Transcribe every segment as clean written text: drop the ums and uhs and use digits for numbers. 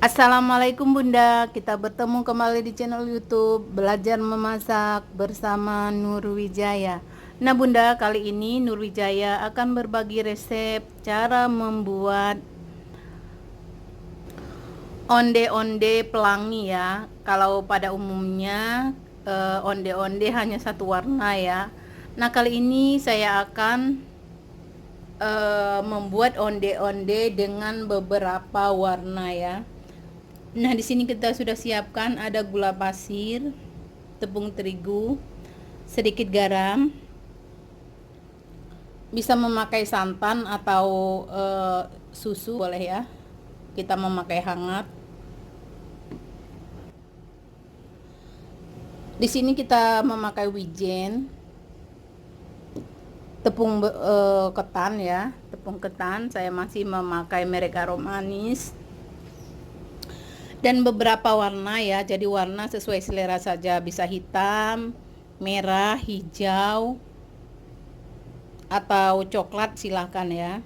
Assalamualaikum Bunda, kita bertemu kembali di channel YouTube Belajar Memasak bersama Nurwijaya. Nah Bunda, kali ini Nurwijaya akan berbagi resep cara membuat onde-onde pelangi ya. Kalau pada umumnya onde-onde hanya satu warna ya. Nah kali ini saya akan membuat onde-onde dengan beberapa warna ya. Nah, di sini kita sudah siapkan ada gula pasir, tepung terigu, sedikit garam. Bisa memakai santan atau susu boleh ya. Kita memakai hangat. Di sini kita memakai wijen, tepung ketan ya, tepung ketan. Saya masih memakai merek Aromanis. Dan beberapa warna ya, jadi warna sesuai selera saja, bisa hitam, merah, hijau, atau coklat silahkan ya.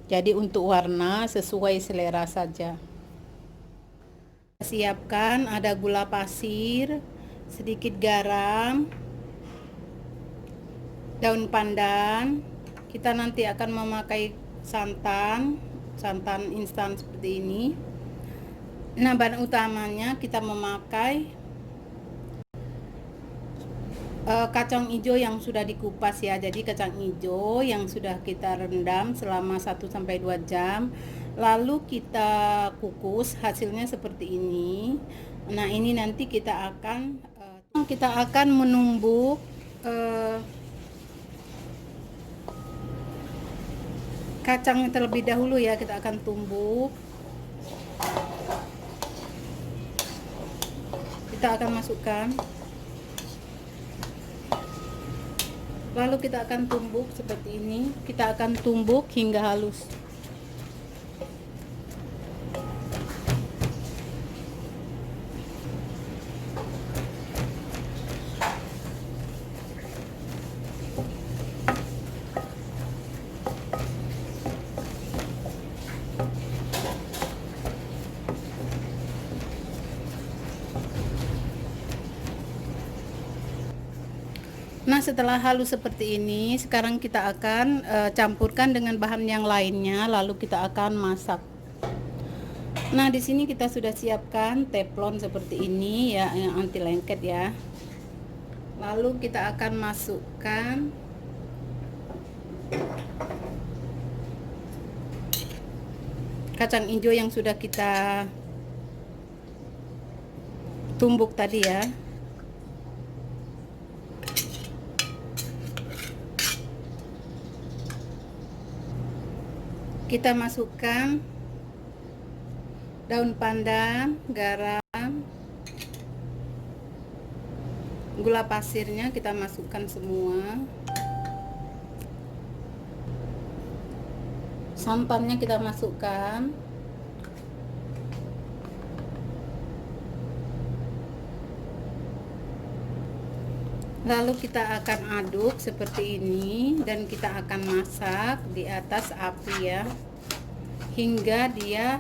Jadi untuk warna sesuai selera saja. Siapkan ada gula pasir, sedikit garam, daun pandan. Kita nanti akan memakai santan instan seperti ini. Nah, bahan utamanya kita memakai kacang hijau yang sudah dikupas ya. Jadi kacang hijau yang sudah kita rendam selama 1-2 jam. Lalu kita kukus, hasilnya seperti ini. Nah, ini nanti kita akan menumbuk kacang terlebih dahulu ya. Kita akan tumbuk. Kita akan masukkan, lalu kita akan tumbuk seperti ini. Kita akan tumbuk hingga halus. Nah, setelah halus seperti ini, sekarang kita akan campurkan dengan bahan yang lainnya, lalu kita akan masak. Nah, di sini kita sudah siapkan teflon seperti ini ya, yang anti lengket ya. Lalu kita akan masukkan kacang hijau yang sudah kita tumbuk tadi ya. Kita masukkan daun pandan, garam, gula pasirnya kita masukkan semua. Santannya kita masukkan. Lalu kita akan aduk seperti ini dan kita akan masak di atas api ya, hingga dia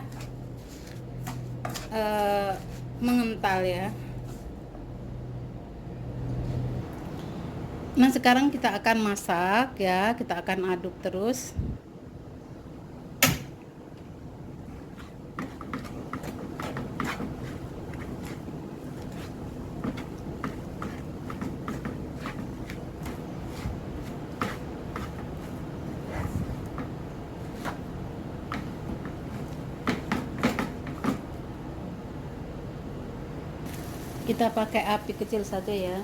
mengental ya. Nah, sekarang kita akan masak ya, kita akan aduk terus. Kita pakai api kecil saja ya.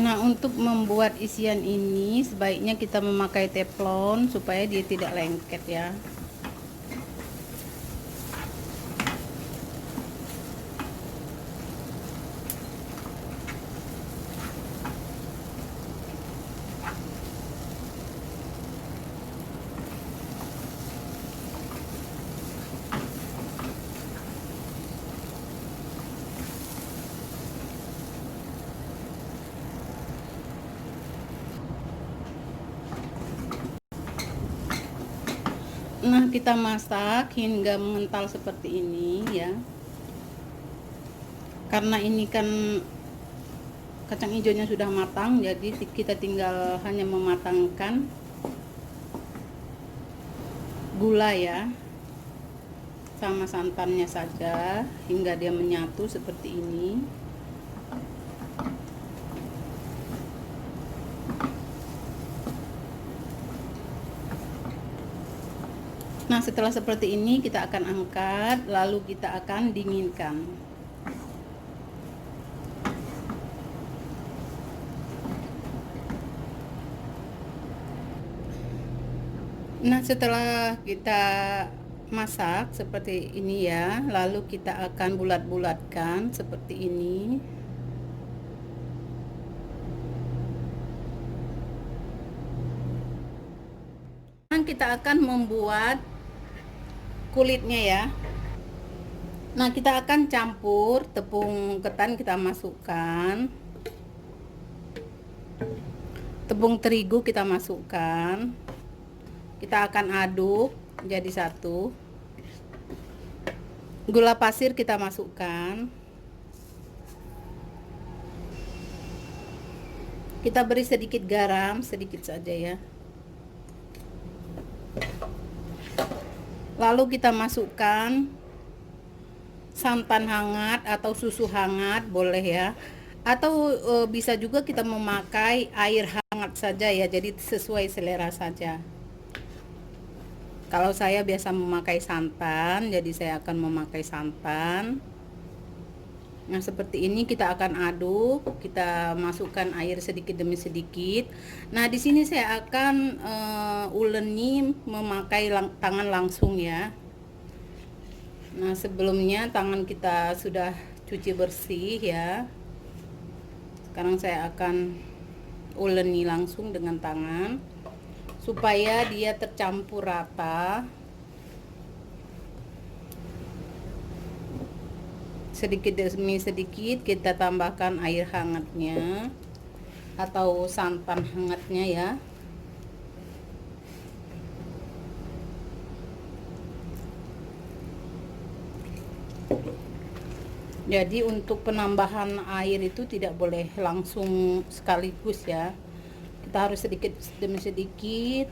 Nah, untuk membuat isian ini sebaiknya kita memakai teflon supaya dia tidak lengket ya. Nah, kita masak hingga mengental seperti ini ya. Karena ini kan kacang hijaunya sudah matang, jadi kita tinggal hanya mematangkan gula ya sama santannya saja hingga dia menyatu seperti ini. Nah, setelah seperti ini kita akan angkat, lalu kita akan dinginkan. Nah, setelah kita masak seperti ini ya, lalu kita akan bulat-bulatkan seperti ini. Kita akan membuat kulitnya ya. Nah, kita akan campur tepung ketan, kita masukkan, tepung terigu kita masukkan, kita akan aduk jadi satu. Gula pasir kita masukkan, kita beri sedikit garam, sedikit saja ya. Lalu kita masukkan santan hangat atau susu hangat boleh ya, atau bisa juga kita memakai air hangat saja ya, jadi sesuai selera saja. Kalau saya biasa memakai santan, jadi saya akan memakai santan. Nah, seperti ini kita akan aduk, kita masukkan air sedikit demi sedikit. Nah, di sini saya akan uleni memakai tangan langsung ya. Nah, sebelumnya tangan kita sudah cuci bersih ya. Sekarang saya akan uleni langsung dengan tangan supaya dia tercampur rata. Sedikit demi sedikit kita tambahkan air hangatnya atau santan hangatnya ya. Jadi untuk penambahan air itu tidak boleh langsung sekaligus ya, kita harus sedikit demi sedikit.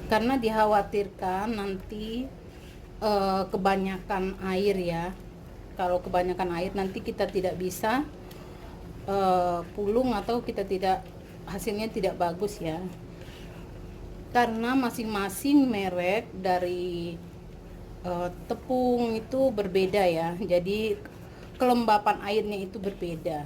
Karena dikhawatirkan nanti kebanyakan air ya. Kalau kebanyakan air nanti kita tidak bisa pulung atau kita tidak, hasilnya tidak bagus ya. Karena masing-masing merek dari tepung itu berbeda ya. Jadi kelembapan airnya itu berbeda.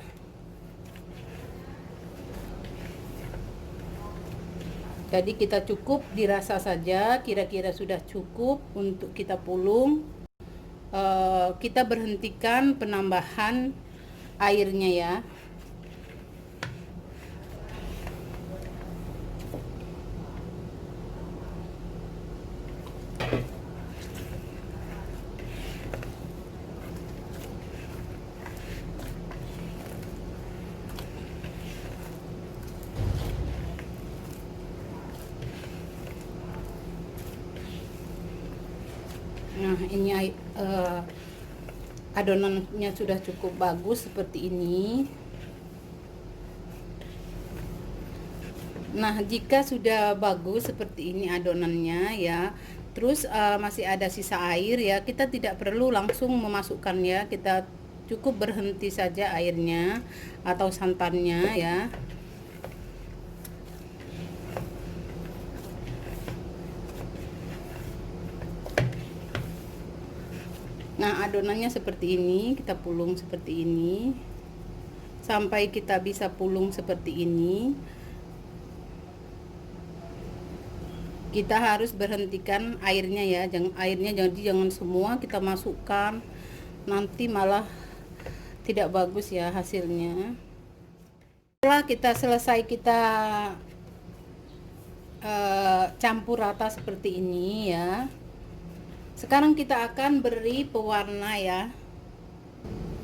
Jadi kita cukup dirasa saja, kira-kira sudah cukup untuk kita pulung. Kita berhentikan penambahan airnya ya. Nah, ini adonannya sudah cukup bagus seperti ini. Nah, jika sudah bagus seperti ini adonannya ya, terus masih ada sisa air ya, kita tidak perlu langsung memasukkannya, kita cukup berhenti saja airnya atau santannya ya. Nah, adonannya seperti ini, kita pulung seperti ini sampai kita bisa pulung seperti ini. Kita harus berhentikan airnya ya, jangan semua kita masukkan, nanti malah tidak bagus ya hasilnya. Setelah kita selesai kita campur rata seperti ini ya, sekarang kita akan beri pewarna ya.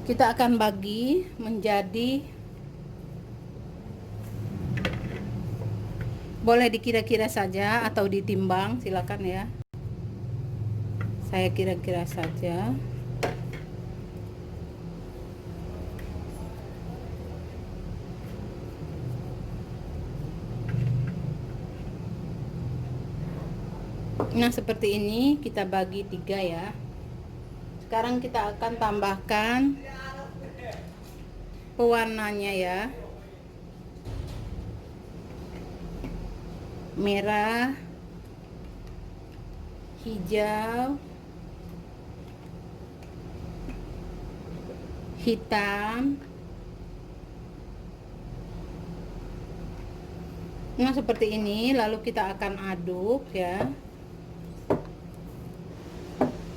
Kita akan bagi menjadi Boleh dikira-kira saja atau ditimbang, silakan ya. Saya kira-kira saja. Nah, seperti ini kita bagi 3 ya. Sekarang kita akan tambahkan pewarnanya ya. Merah, hijau, hitam. Nah, seperti ini, lalu kita akan aduk ya.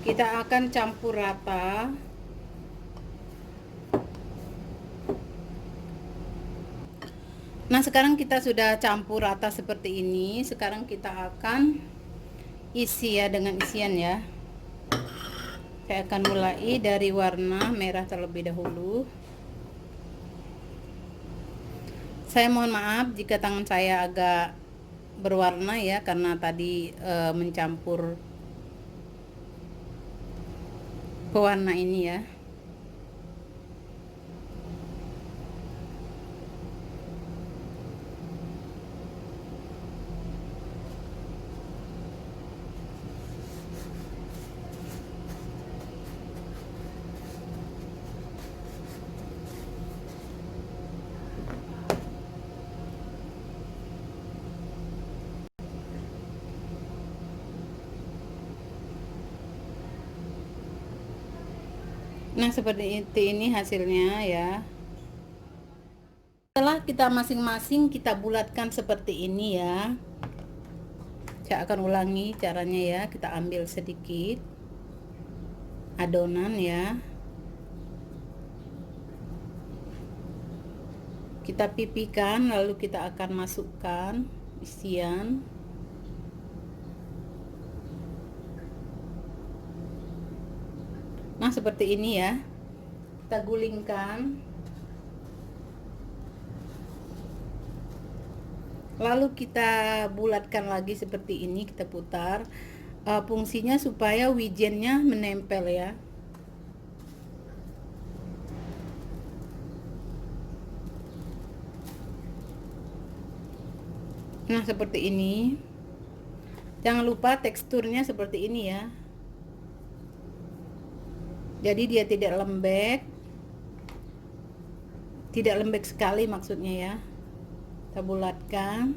Kita akan campur rata. Nah, sekarang kita sudah campur rata seperti ini. Sekarang kita akan isi ya dengan isian ya. Saya akan mulai dari warna merah terlebih dahulu. Saya mohon maaf jika tangan saya agak berwarna ya, karena tadi mencampur pewarna ini ya. Nah, seperti ini hasilnya ya. Setelah kita masing-masing kita bulatkan seperti ini ya. Saya akan ulangi caranya ya. Kita ambil sedikit adonan ya. Kita pipihkan, lalu kita akan masukkan isian. Nah, seperti ini ya. Kita gulingkan. Lalu kita bulatkan lagi seperti ini, kita putar. Fungsinya supaya wijennya menempel ya. Nah, seperti ini. Jangan lupa teksturnya seperti ini ya. Jadi dia tidak lembek. Tidak lembek sekali maksudnya ya. Kita bulatkan.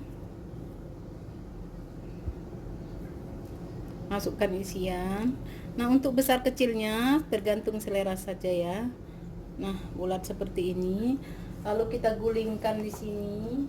Masukkan isian. Nah, untuk besar kecilnya tergantung selera saja ya. Nah, bulat seperti ini. Lalu kita gulingkan di sini.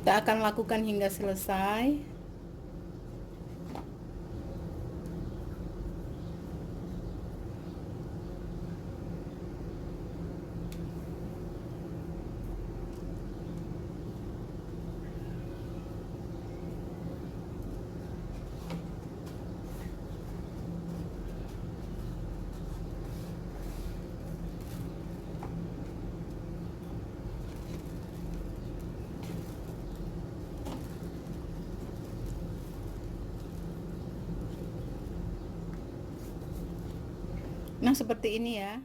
Kita akan lakukan hingga selesai. Nah, seperti ini ya.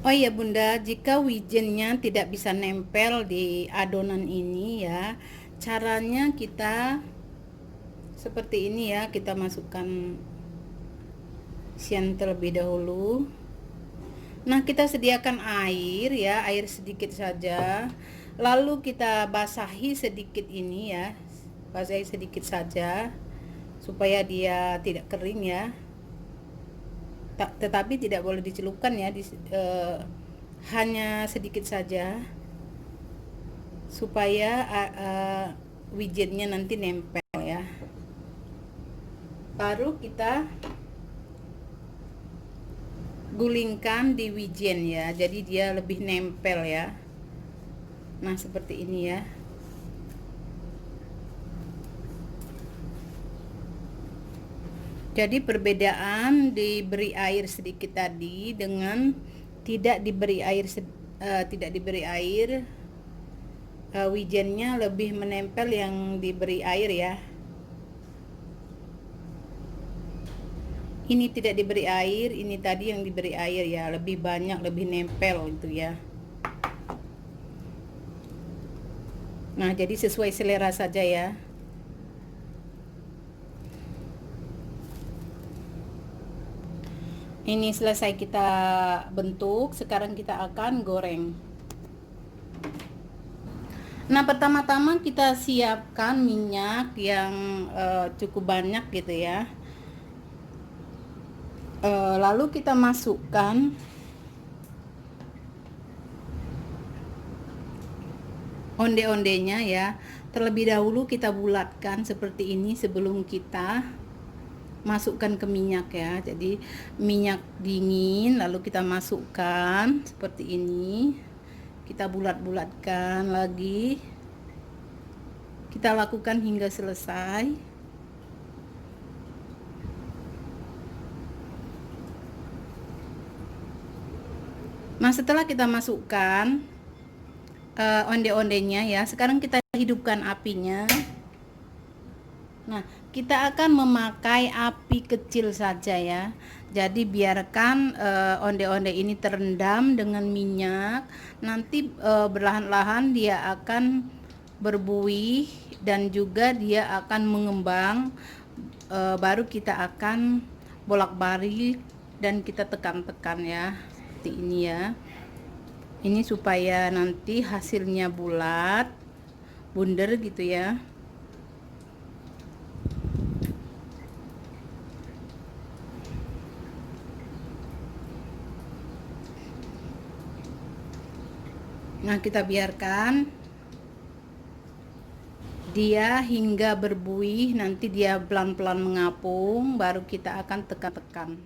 Oh iya Bunda, jika wijennya tidak bisa nempel di adonan ini ya, caranya kita seperti ini ya. Kita masukkan isian terlebih dahulu. Nah, kita sediakan air ya, air sedikit saja. Lalu kita basahi sedikit ini ya, basahi sedikit saja supaya dia tidak kering ya. tetapi tidak boleh dicelupkan ya, hanya sedikit saja supaya wijennya nanti nempel ya. Baru kita gulingkan di wijen ya, jadi dia lebih nempel ya. Nah seperti ini ya. Jadi perbedaan diberi air sedikit tadi dengan tidak diberi air, wijennya lebih menempel yang diberi air ya. Ini tidak diberi air, ini tadi yang diberi air ya, lebih banyak, lebih nempel itu ya. Nah jadi sesuai selera saja ya. Ini selesai kita bentuk, sekarang kita akan goreng. Nah pertama-tama kita siapkan minyak yang cukup banyak gitu ya. Lalu kita masukkan onde-ondenya ya. Terlebih dahulu kita bulatkan seperti ini sebelum kita masukkan ke minyak ya. Jadi minyak dingin lalu kita masukkan seperti ini, kita bulat-bulatkan lagi, kita lakukan hingga selesai. Nah setelah kita masukkan onde-ondenya ya, sekarang kita hidupkan apinya. Nah, kita akan memakai api kecil saja ya. Jadi biarkan onde-onde ini terendam dengan minyak. Nanti perlahan-lahan dia akan berbuih dan juga dia akan mengembang. Baru kita akan bolak-balik dan kita tekan-tekan ya. Seperti ini ya. Ini supaya nanti hasilnya bulat, bundar gitu ya. Nah kita biarkan dia hingga berbuih, nanti dia pelan-pelan mengapung, baru kita akan tekan-tekan.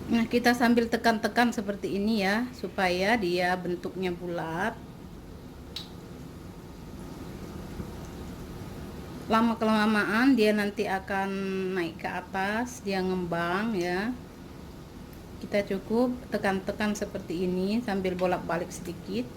Nah kita sambil tekan-tekan seperti ini ya, supaya dia bentuknya bulat. Lama-kelamaan dia nanti akan naik ke atas, dia ngembang ya. Kita cukup tekan-tekan seperti ini sambil bolak-balik sedikit.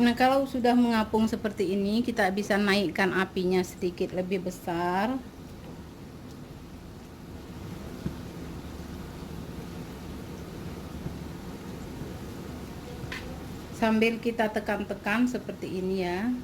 Nah, kalau sudah mengapung seperti ini, kita bisa naikkan apinya sedikit lebih besar. Sambil kita tekan-tekan seperti ini ya.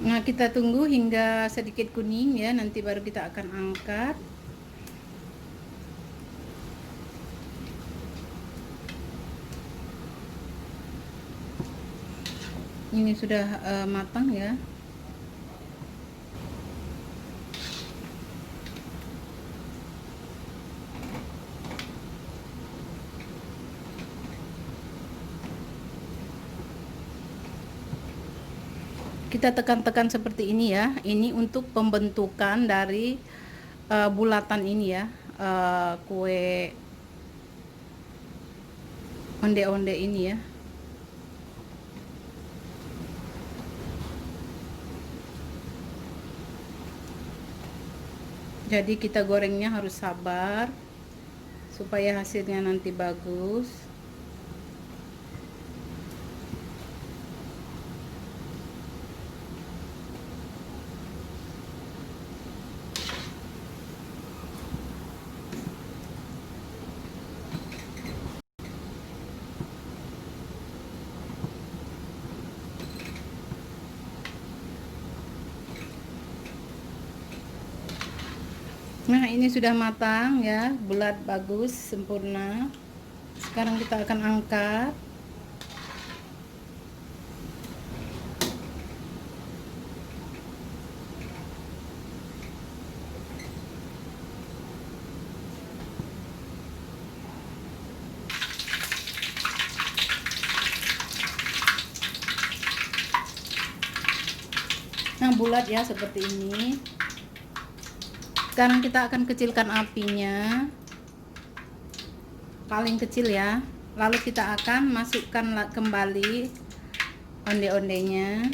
Nah, kita tunggu hingga sedikit kuning ya, nanti baru kita akan angkat. Ini sudah matang ya. Kita tekan-tekan seperti ini ya. Ini untuk pembentukan dari bulatan ini ya, kue onde-onde ini ya. Jadi kita gorengnya harus sabar supaya hasilnya nanti bagus. Nah, ini sudah matang ya, bulat, bagus, sempurna. Sekarang kita akan angkat. Nah, bulat ya seperti ini. Sekarang kita akan kecilkan apinya paling kecil ya. Lalu kita akan masukkan kembali onde-ondenya.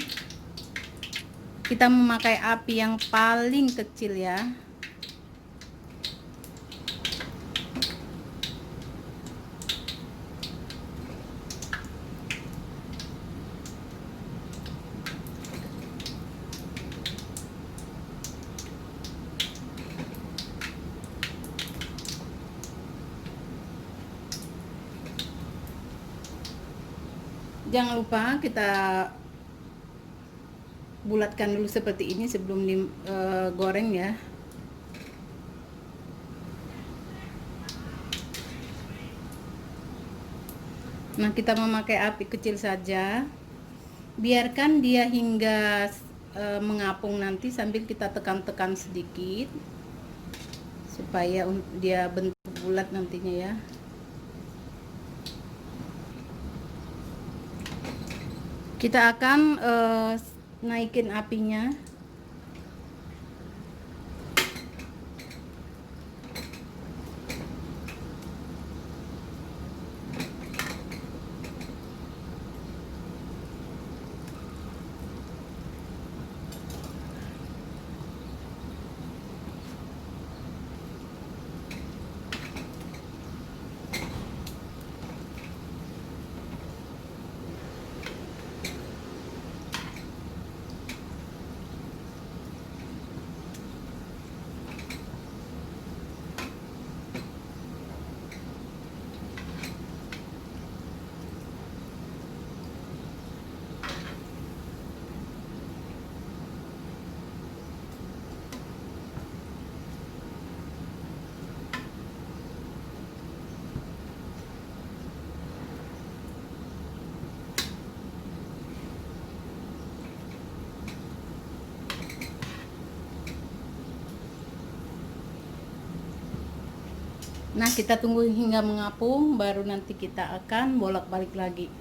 Kita memakai api yang paling kecil ya. Jangan lupa kita bulatkan dulu seperti ini sebelum digoreng ya. Nah, kita memakai api kecil saja. Biarkan dia hingga mengapung nanti sambil kita tekan-tekan sedikit supaya dia bentuk bulat nantinya ya. Kita akan naikin apinya. Nah, kita tunggu hingga mengapung, baru nanti kita akan bolak-balik lagi.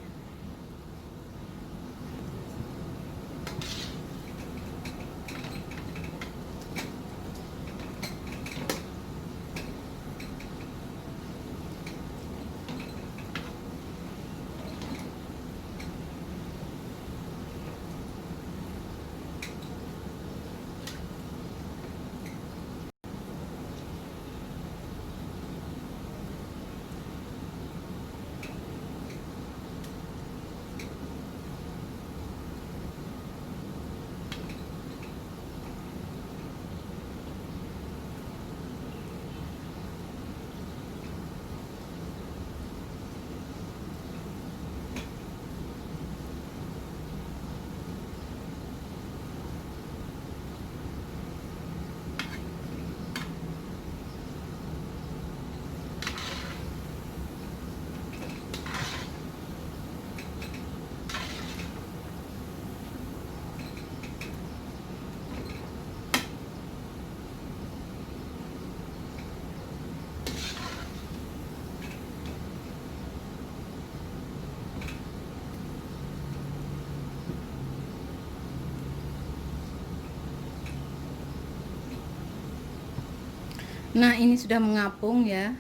Nah, ini sudah mengapung ya.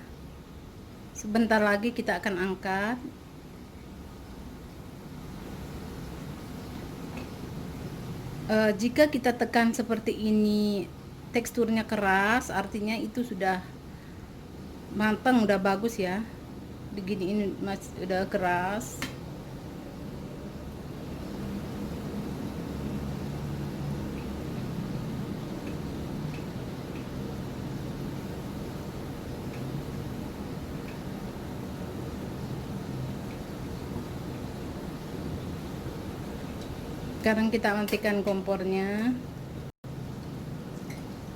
Sebentar lagi kita akan angkat. Jika kita tekan seperti ini, teksturnya keras, artinya itu sudah matang, udah bagus ya. Begini ini masih udah keras. Sekarang kita matikan kompornya.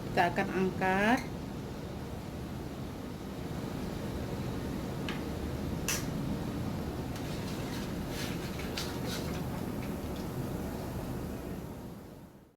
Kita akan angkat.